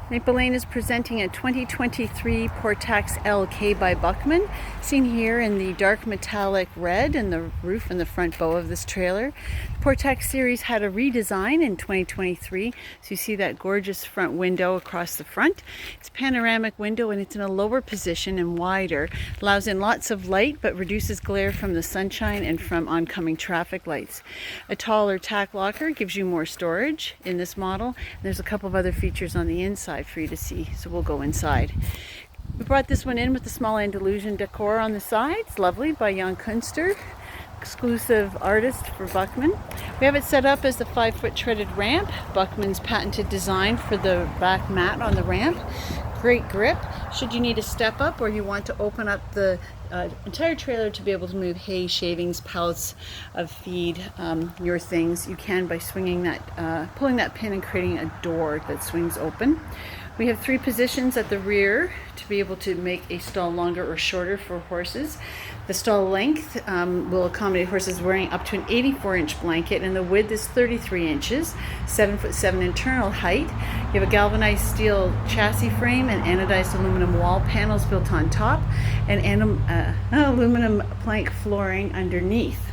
Maple Lane is presenting a 2023 Portax LK by Buckman, seen here in the dark metallic red and the roof and the front bow of this trailer. The Portax series had a redesign in 2023, so you see that gorgeous front window across the front. It's a panoramic window and it's in a lower position and wider. Allows in lots of light but reduces glare from the sunshine and from oncoming traffic lights. A taller tack locker gives you more storage in this model. There's a couple of other features on the inside for you to see, so we'll go inside. We brought this one in with the small Andalusian Decor on the sides, lovely, by Jan Kunster, exclusive artist for Buckman. We have it set up as the 5-foot treaded ramp, Buckman's patented design for the back mat on the ramp. Great grip should you need a step up or you want to open up the entire trailer to be able to move hay, shavings, pallets of feed, your things. You can by swinging that, pulling that pin and creating a door that swings open. We have 3 positions at the rear to be able to make a stall longer or shorter for horses. The stall length will accommodate horses wearing up to an 84-inch blanket, and the width is 33 inches, 7'7" internal height. You have a galvanized steel chassis frame and anodized aluminum wall panels built on top, and aluminum plank flooring underneath.